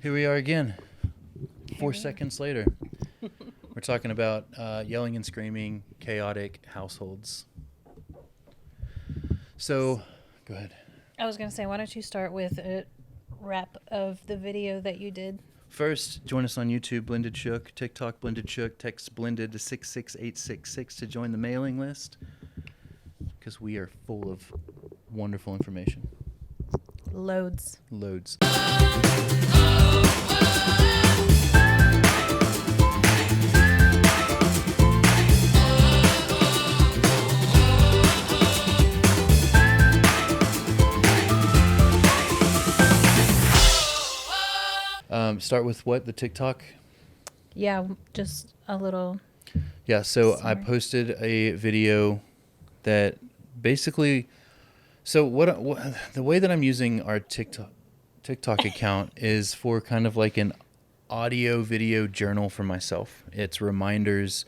Here we are again, Here 4 seconds later. We're talking about yelling and screaming, chaotic households. So, go ahead. I was going to say, why don't you start with a wrap of the video that you did? First, join us on YouTube, Blended Shook, TikTok, Blended Shook, text Blended to 66866 to join the mailing list, because we are full of wonderful information. Loads. Loads. Start with what? The TikTok? Yeah, just a little. Yeah, so I Summary. posted a video that basically, so what the way that I'm using our TikTok account is for kind of like an audio video journal for myself. It's reminders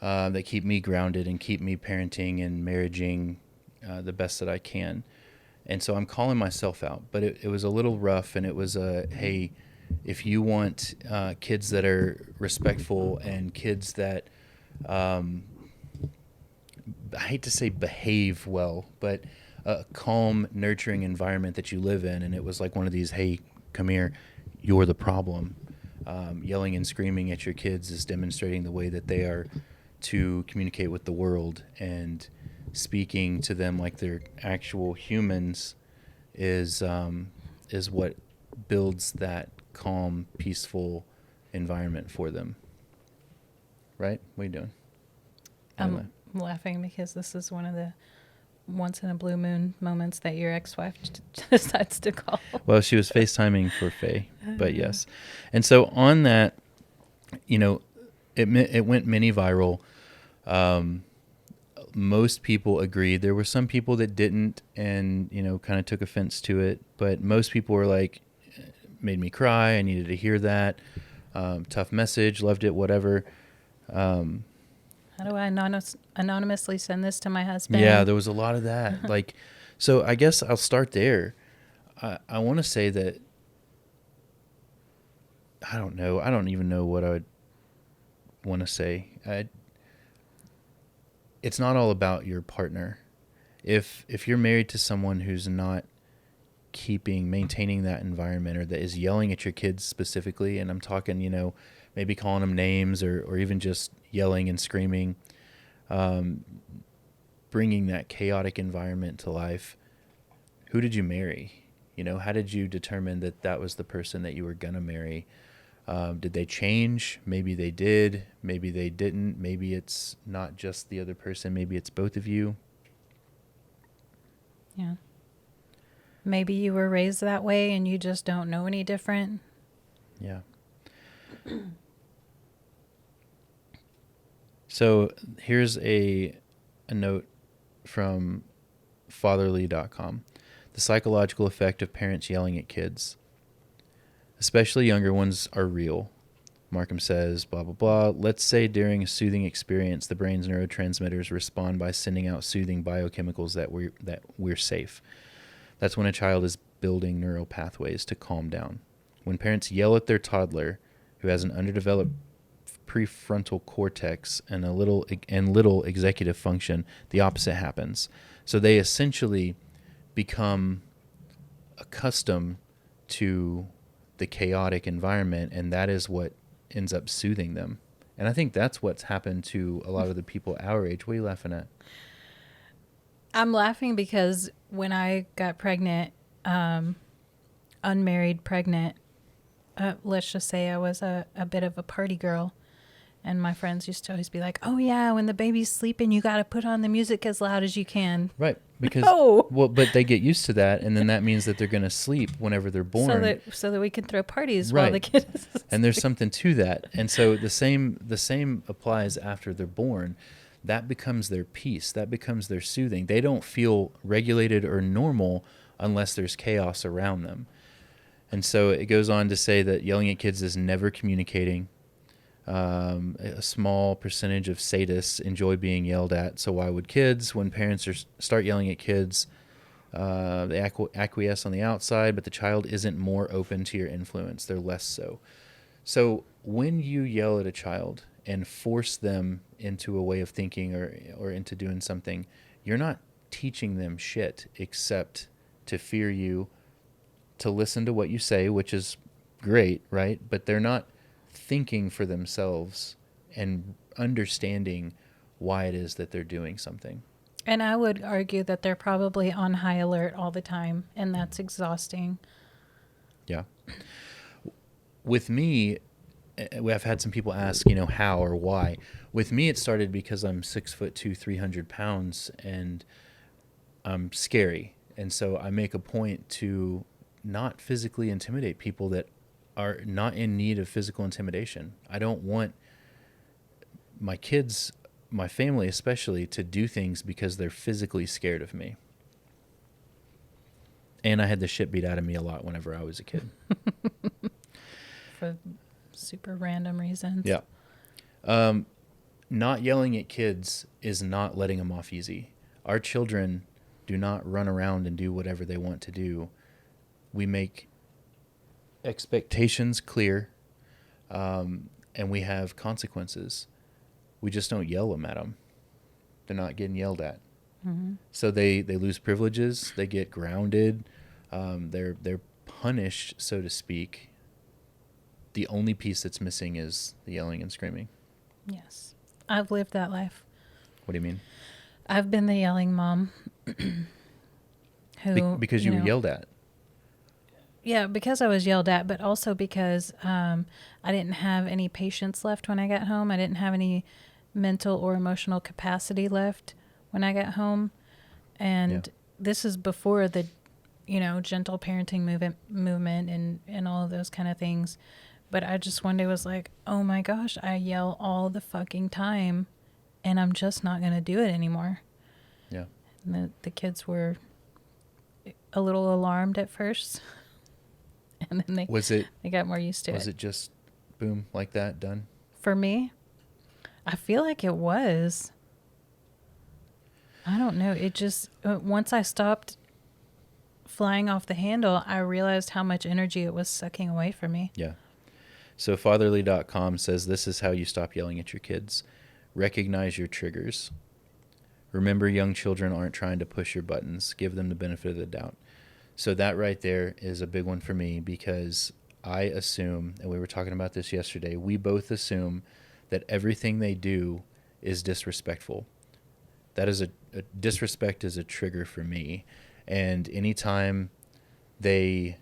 that keep me grounded and keep me parenting and marriaging the best that I can. And so I'm calling myself out, but it was a little rough, and it was hey, if you want kids that are respectful and kids that, I hate to say behave well, but a calm, nurturing environment that you live in. And it was like one of these, hey, come here, you're the problem. Yelling and screaming at your kids is demonstrating the way that they are to communicate with the world, and speaking to them like they're actual humans is what builds that calm, peaceful environment for them. Right? What are you doing? I'm laughing because this is one of the once in a blue moon moments that your ex-wife decides to call. Well, she was FaceTiming for Faye, but yes. And so on that, it went mini viral. Most people agreed. There were some people that didn't and, kind of took offense to it. But most people were like, made me cry. I needed to hear that. Tough message. Loved it. Whatever. How do I anonymously send this to my husband? Yeah, there was a lot of that. So I guess I'll start there. I want to say that, I don't know. I don't even know what I would want to say. It's not all about your partner. If you're married to someone who's not maintaining that environment, or that is yelling at your kids specifically, and I'm talking, maybe calling them names, or even just yelling and screaming, bringing that chaotic environment to life, who did you marry? How did you determine that was the person that you were going to marry? Did they change? Maybe they did. Maybe they didn't. Maybe it's not just the other person. Maybe it's both of you. Yeah. Maybe you were raised that way and you just don't know any different. Yeah. So here's a note from fatherly.com. The psychological effect of parents yelling at kids, especially younger ones, are real. Markham says, blah, blah, blah. Let's say during a soothing experience, the brain's neurotransmitters respond by sending out soothing biochemicals that we're safe. That's when a child is building neural pathways to calm down. When parents yell at their toddler, who has an underdeveloped prefrontal cortex and little executive function, the opposite happens. So they essentially become accustomed to the chaotic environment, and that is what ends up soothing them. And I think that's what's happened to a lot of the people our age. What are you laughing at? I'm laughing because when I got pregnant, unmarried pregnant, let's just say I was a bit of a party girl. And my friends used to always be like, oh, yeah, when the baby's sleeping, you got to put on the music as loud as you can. Right. Because, No. Well, but they get used to that, and then that means that they're going to sleep whenever they're born. So that we can throw parties Right. while the kid is asleep. And there's something to that. And so the same applies after they're born. That becomes their peace. That becomes their soothing. They don't feel regulated or normal unless there's chaos around them. And so it goes on to say that yelling at kids is never communicating. A small percentage of sadists enjoy being yelled at. So why would kids, when parents start yelling at kids, They acquiesce on the outside, but the child isn't more open to your influence. They're less so. So when you yell at a child and force them into a way of thinking or into doing something, you're not teaching them shit except to fear you, to listen to what you say, which is great, right? But they're not thinking for themselves and understanding why it is that they're doing something. And I would argue that they're probably on high alert all the time, and that's exhausting. Yeah. With me, I've had some people ask, how or why. With me, it started because I'm 6'2", 300 pounds, and I'm scary. And so I make a point to not physically intimidate people that are not in need of physical intimidation. I don't want my kids, my family especially, to do things because they're physically scared of me. And I had the shit beat out of me a lot whenever I was a kid. For super random reasons. Yeah. Not yelling at kids is not letting them off easy. Our children do not run around and do whatever they want to do. We make expectations clear, and we have consequences. We just don't yell them at them. They're not getting yelled at. Mm-hmm. So they lose privileges. They get grounded. They're punished, so to speak. The only piece that's missing is the yelling and screaming. Yes. I've lived that life. What do you mean? I've been the yelling mom. Who, because you were yelled at. Yeah, because I was yelled at, but also because I didn't have any patience left when I got home. I didn't have any mental or emotional capacity left when I got home. And this is before the, gentle parenting movement and all of those kind of things. But I just one day was like, oh my gosh, I yell all the fucking time and I'm just not going to do it anymore. Yeah. And the kids were a little alarmed at first. And then they got more used to it. Was it just boom, like that, done? For me, I feel like it was. I don't know. It just, once I stopped flying off the handle, I realized how much energy it was sucking away from me. Yeah. So fatherly.com says this is how you stop yelling at your kids. Recognize your triggers. Remember, young children aren't trying to push your buttons. Give them the benefit of the doubt. So that right there is a big one for me because I assume, and we were talking about this yesterday, we both assume that everything they do is disrespectful. That is a disrespect is a trigger for me. And anytime they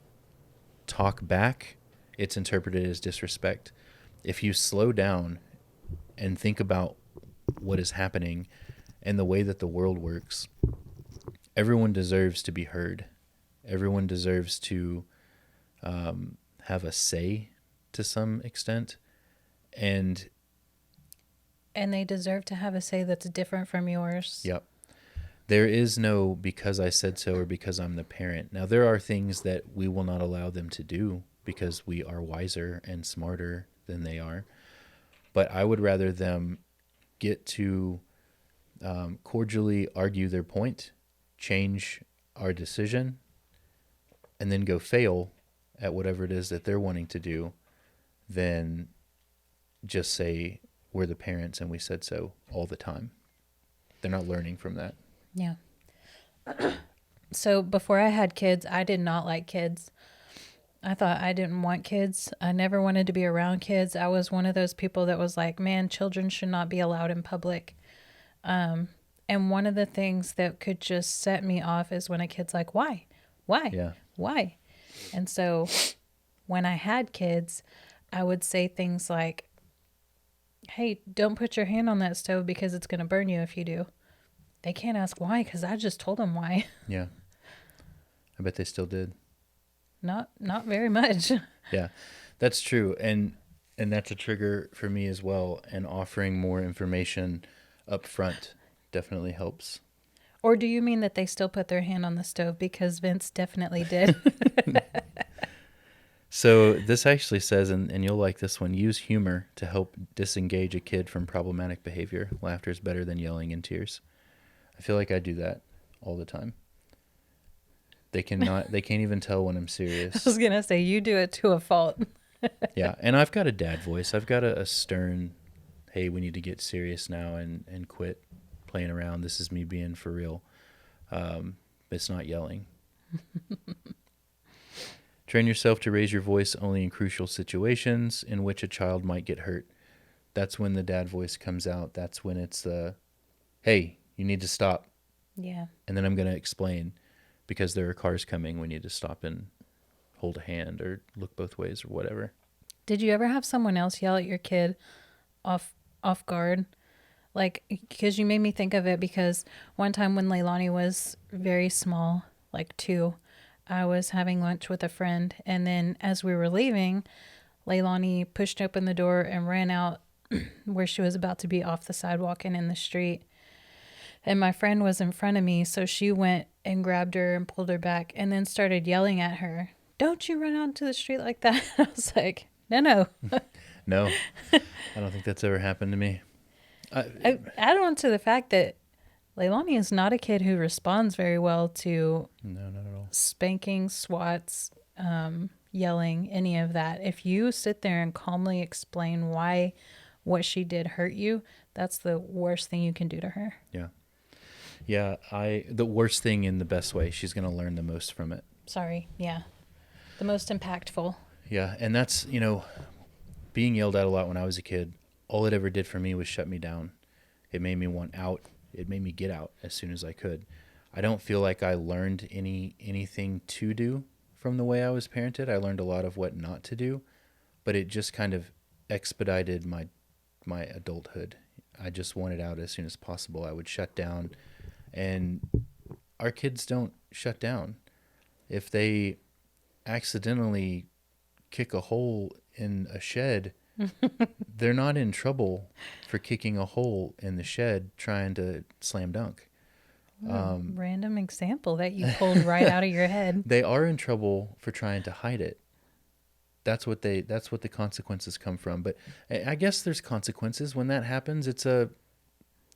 talk back, it's interpreted as disrespect. If you slow down and think about what is happening and the way that the world works, everyone deserves to be heard. Everyone deserves to have a say to some extent. And they deserve to have a say that's different from yours. Yep. There is no because I said so or because I'm the parent. Now, there are things that we will not allow them to do because we are wiser and smarter than they are. But I would rather them get to cordially argue their point, change our decision, and then go fail at whatever it is that they're wanting to do than just say we're the parents and we said so all the time. They're not learning from that. Yeah. So before I had kids, I did not like kids. I thought I didn't want kids. I never wanted to be around kids. I was one of those people that was like, man, children should not be allowed in public. And one of the things that could just set me off is when a kid's like, why? Yeah. Why? And so when I had kids, I would say things like, hey, don't put your hand on that stove because it's going to burn you if you do. They can't ask why because I just told them why. Yeah. I bet they still did. Not very much. Yeah, that's true. And that's a trigger for me as well. And offering more information up front definitely helps. Or do you mean that they still put their hand on the stove? Because Vince definitely did. So this actually says, and you'll like this one, use humor to help disengage a kid from problematic behavior. Laughter is better than yelling and tears. I feel like I do that all the time. They cannot. They can't even tell when I'm I serious. was going to say, you do it to a fault. Yeah, and I've got a dad voice. I've got a stern, hey, we need to get serious now and quit playing around. This is me being for real. It's not yelling. Train yourself to raise your voice only in crucial situations in which a child might get hurt. That's when the dad voice comes out. That's when it's the, hey, you need to stop. Yeah. And then I'm going to explain because there are cars coming. We need to stop and hold a hand or look both ways or whatever. Did you ever have someone else yell at your kid off guard? Like, because you made me think of it, because one time when Leilani was very small, like 2, I was having lunch with a friend, and then as we were leaving, Leilani pushed open the door and ran out where she was about to be off the sidewalk and in the street. And my friend was in front of me, so she went and grabbed her and pulled her back and then started yelling at her, "Don't you run out into the street like that." I was like, no. No, I don't think that's ever happened to me. Add on to the fact that Leilani is not a kid who responds very well to No, not at all. spanking, swats, yelling, any of that. If you sit there and calmly explain why what she did hurt you, that's the worst thing you can do to her. Yeah. Yeah, the worst thing in the best way. She's going to learn the most from it. Sorry. Yeah. The most impactful. Yeah, and that's, being yelled at a lot when I was a kid, all it ever did for me was shut me down. It made me want out. It made me get out as soon as I could. I don't feel like I learned anything to do from the way I was parented. I learned a lot of what not to do, but it just kind of expedited my adulthood. I just wanted out as soon as possible. I would shut down, and our kids don't shut down. If they accidentally kick a hole in a shed, they're not in trouble for kicking a hole in the shed trying to slam dunk. Random example that you pulled right out of your head. They are in trouble for trying to hide it. That's what the consequences come from. But I guess there's consequences when that happens. You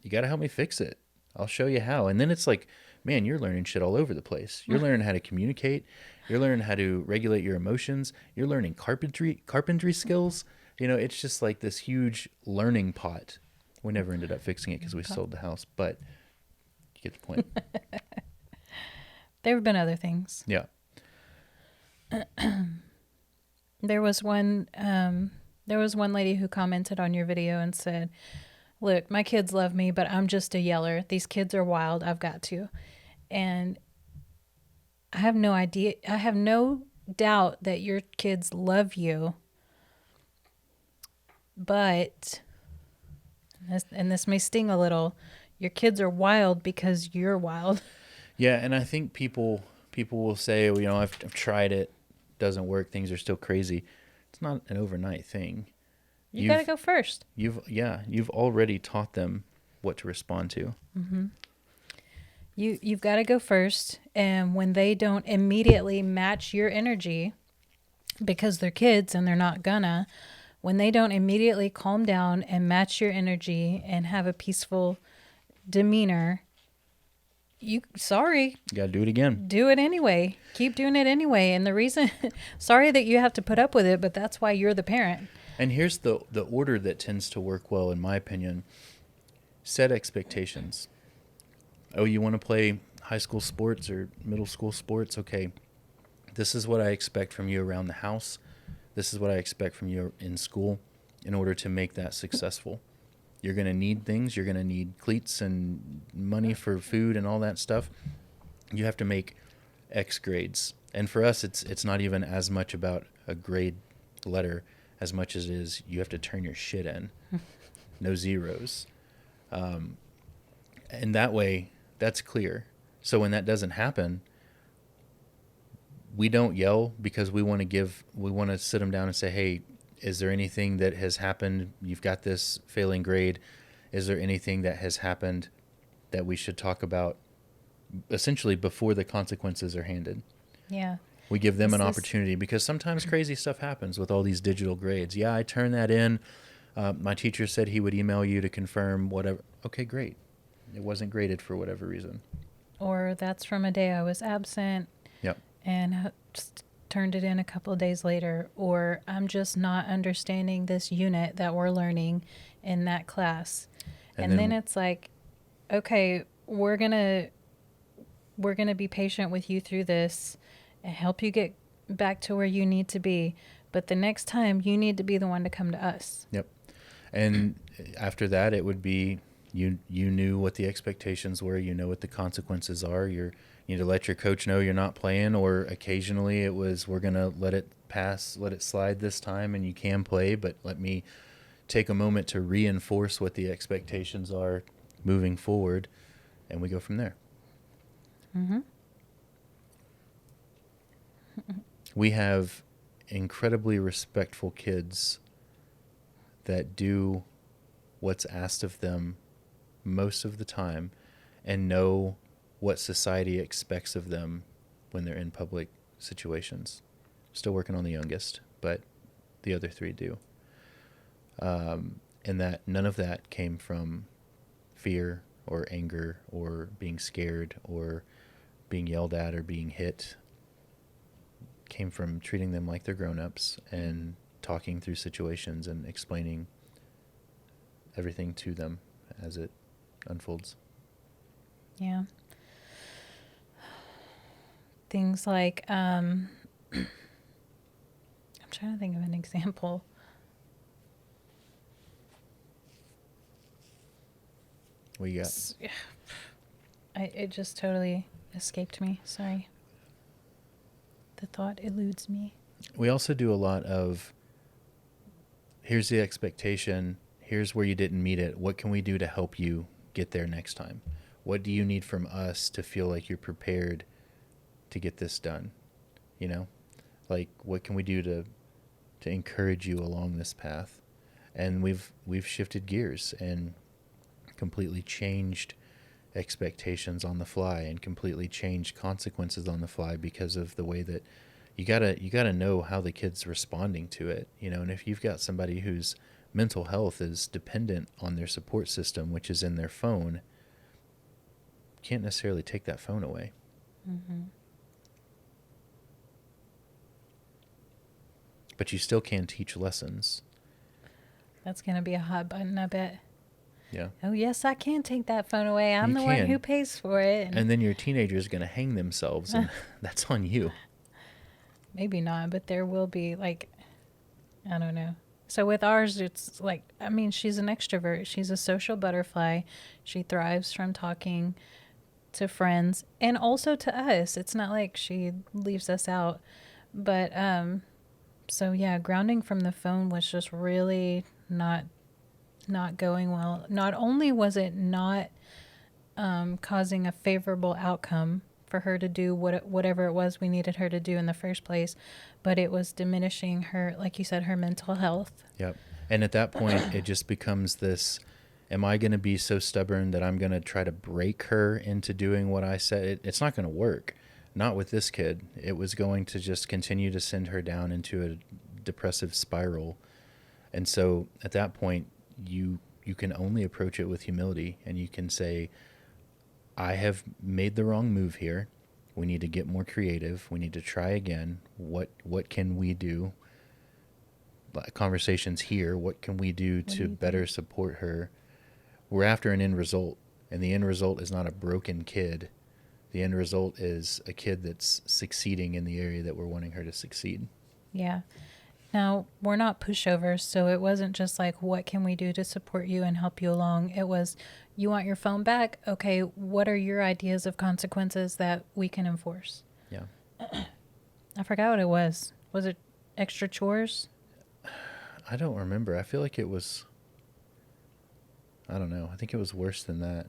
got to help me fix it. I'll show you how. And then it's like, man, you're learning shit all over the place. You're learning how to communicate. You're learning how to regulate your emotions. You're learning carpentry skills. It's just like this huge learning pot. We never ended up fixing it because we sold the house, but you get the point. There have been other things. Yeah. There was one lady who commented on your video and said, "Look, my kids love me, but I'm just a yeller. These kids are wild. I've got to." And I have no idea. I have no doubt that your kids love you. But, and this may sting a little, your kids are wild because you're wild. Yeah, and I think people will say, well, I've tried it, doesn't work, things are still crazy. It's not an overnight thing. You got to go first. You've already taught them what to respond to. Mm-hmm. You've got to go first, and when they don't immediately match your energy, because they're kids and they're not gonna, when they don't immediately calm down and match your energy and have a peaceful demeanor, you gotta do it again. Do it anyway. Keep doing it anyway. And the reason, sorry that you have to put up with it, but that's why you're the parent. And here's the order that tends to work well, in my opinion. Set expectations. Oh, you want to play high school sports or middle school sports? Okay, this is what I expect from you around the house. This is what I expect from you in school in order to make that successful. You're going to need things. You're going to need cleats and money for food and all that stuff. You have to make X grades. And for us, it's not even as much about a grade letter as much as it is you have to turn your shit in. No zeros. And that way, that's clear. So when that doesn't happen, we don't yell because we want to sit them down and say, hey, is there anything that has happened? You've got this failing grade. Is there anything that has happened that we should talk about essentially before the consequences are handed? Yeah. We give them an opportunity because sometimes crazy stuff happens with all these digital grades. Yeah, I turned that in. My teacher said he would email you to confirm whatever. Okay, great. It wasn't graded for whatever reason. Or that's from a day I was absent. Yep. and just turned it in a couple of days later, or I'm just not understanding this unit that we're learning in that class. And And then then, it's like, okay, we're going to be patient with you through this and help you get back to where you need to be. But the next time, you need to be the one to come to us. yep. And after that, it would be you knew what the expectations were. You know what the consequences are. You need to let your coach know you're not playing, or occasionally it was, we're going to let it pass, let it slide this time, and you can play, but let me take a moment to reinforce what the expectations are moving forward, and we go from there. Mm-hmm. We have incredibly respectful kids that do what's asked of them most of the time and know what society expects of them when they're in public situations. Still working on the youngest, but the other three do. And that none of that came from fear or anger or being scared or being yelled at or being hit. Came from treating them like they're grown-ups and talking through situations and explaining everything to them as it unfolds. Yeah. Things like, I'm trying to think of an example. What you got? It just totally escaped me. Sorry. The thought eludes me. We also do a lot of, here's the expectation, here's where you didn't meet it, what can we do to help you get there next time? What do you need from us to feel like you're prepared to get this done? You know, like, what can we do to encourage you along this path? And we've shifted gears and completely changed expectations on the fly and completely changed consequences on the fly because of the way that you gotta know how the kid's responding to it, you know. And if you've got somebody whose mental health is dependent on their support system, which is in their phone, you can't necessarily take that phone away. Mm-hmm. But you still can teach lessons. That's going to be a hot button, I bet. Yeah. Oh, yes, I can take that phone away. I'm You the one who can. pays for it. And then your teenager is going to hang themselves, and that's on you. Maybe not, but there will be, like, I don't know. So with ours, it's like, I mean, she's an extrovert. She's a social butterfly. She thrives from talking to friends and also to us. It's not like she leaves us out. But, so yeah, grounding from the phone was just really not going well. Not only was it not causing a favorable outcome for her to do whatever it was we needed her to do in the first place, but it was diminishing her, like you said, her mental health. Yep. And at that point, it just becomes this, am I going to be so stubborn that I'm going to try to break her into doing what I said? It's not going to work. Not with this kid. It was going to just continue to send her down into a depressive spiral. And so at that point, you can only approach it with humility, and you can say, I have made the wrong move here. We need to get more creative. We need to try again. What can we do? Conversations here. What can we do What do to you better think? support her? We're after an end result, and the end result is not a broken kid. The end result is a kid that's succeeding in the area that we're wanting her to succeed. Yeah. Now, we're not pushovers, so it wasn't just like, what can we do to support you and help you along? It was, you want your phone back? Okay, what are your ideas of consequences that we can enforce? Yeah. I forgot what it was. Was it extra chores? I don't remember. I feel like it was, I don't know. I think it was worse than that.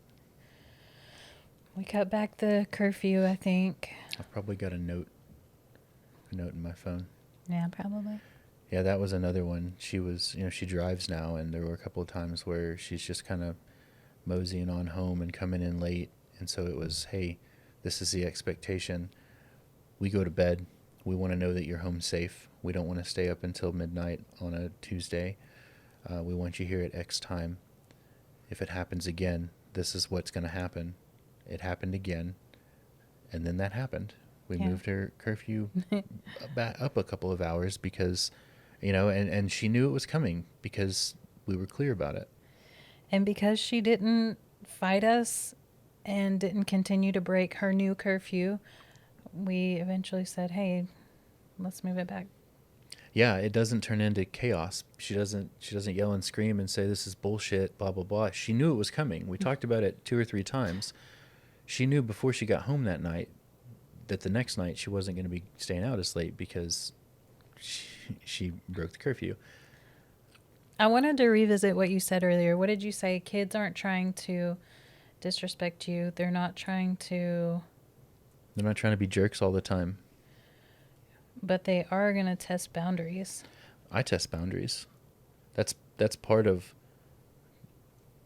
We cut back the curfew, I think. I've probably got a note in my phone. Yeah, probably. Yeah, that was another one. She was, she drives now, and there were a couple of times where she's just kind of moseying on home and coming in late. And so it was, hey, this is the expectation. We go to bed. We want to know that you're home safe. We don't want to stay up until midnight on a Tuesday. We want you here at X time. If it happens again, this is what's going to happen. It happened again, and then that happened. We Yeah. moved her curfew back up a couple of hours because, and she knew it was coming because we were clear about it. And because she didn't fight us and didn't continue to break her new curfew, we eventually said, hey, let's move it back. Yeah, it doesn't turn into chaos. She doesn't yell and scream and say this is bullshit, blah blah blah. She knew it was coming. We talked about it 2 or 3 times. She knew before she got home that night that the next night she wasn't going to be staying out as late because she broke the curfew. I wanted to revisit what you said earlier. What did you say? Kids aren't trying to disrespect you. They're not trying to, They're not trying to be jerks all the time. but they are going to test boundaries. I test boundaries. That's part of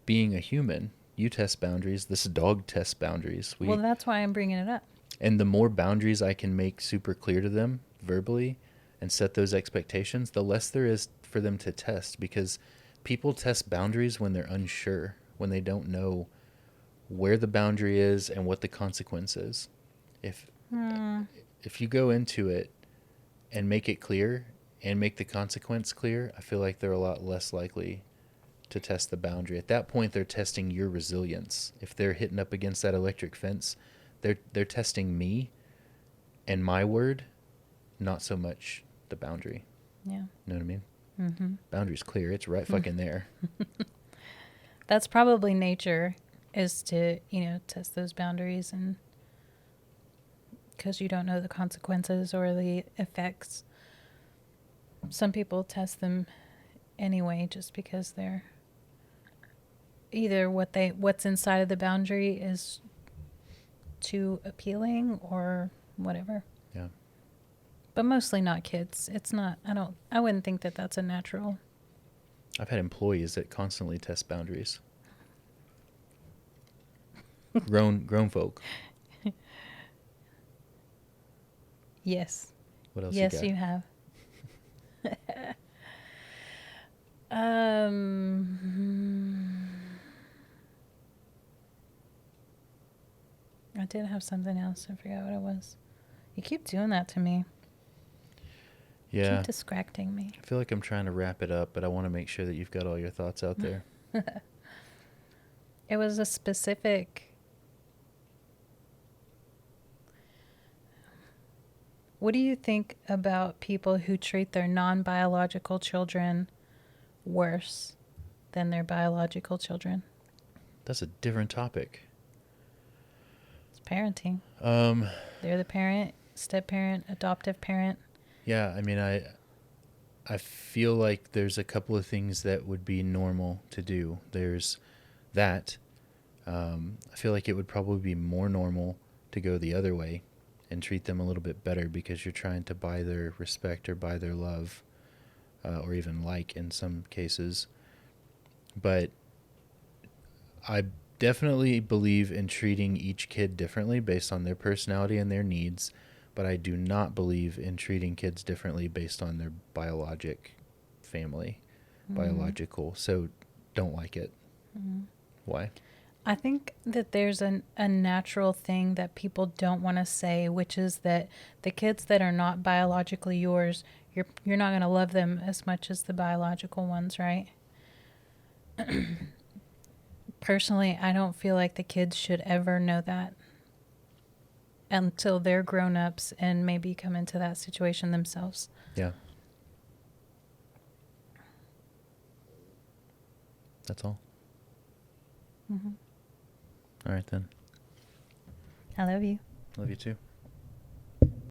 being a human. You test boundaries. This dog tests boundaries. Well, that's why I'm bringing it up. And the more boundaries I can make super clear to them verbally and set those expectations, the less there is for them to test, because people test boundaries when they're unsure, when they don't know where the boundary is and what the consequence is. If if you go into it and make it clear and make the consequence clear, I feel like they're a lot less likely to test the boundary. At that point, they're testing your resilience. If they're hitting up against that electric fence, they're testing me and my word, not so much the boundary. Yeah. You know what I mean? Mm-hmm. Boundary's clear. It's right fucking there. That's probably nature, is to, test those boundaries, and because you don't know the consequences or the effects. Some people test them anyway just because they're either what's inside of the boundary is too appealing or whatever. Yeah. But mostly not kids. It's not, I wouldn't think that that's a natural. I've had employees that constantly test boundaries. Grown folk. Yes. What else Yes, you got? you have. I did have something else. I forgot what it was. You keep doing that to me. Yeah. Keep distracting me. I feel like I'm trying to wrap it up, but I want to make sure that you've got all your thoughts out there. It was a specific. What do you think about people who treat their non-biological children worse than their biological children? That's a different topic. It's parenting. They're the parent, step-parent, adoptive parent. Yeah, I mean, I feel like there's a couple of things that would be normal to do. There's that. I feel like it would probably be more normal to go the other way and treat them a little bit better because you're trying to buy their respect or buy their love, or even like in some cases. But I definitely believe in treating each kid differently based on their personality and their needs, but I do not believe in treating kids differently based on their biologic family, biological. So don't like it. Why? I think that there's a natural thing that people don't want to say, which is that the kids that are not biologically yours, you're not going to love them as much as the biological ones, right? Personally, I don't feel like the kids should ever know that until they're grown-ups and maybe come into that situation themselves. Yeah. That's all. Mm-hmm. All right, then. I love you. Love you too.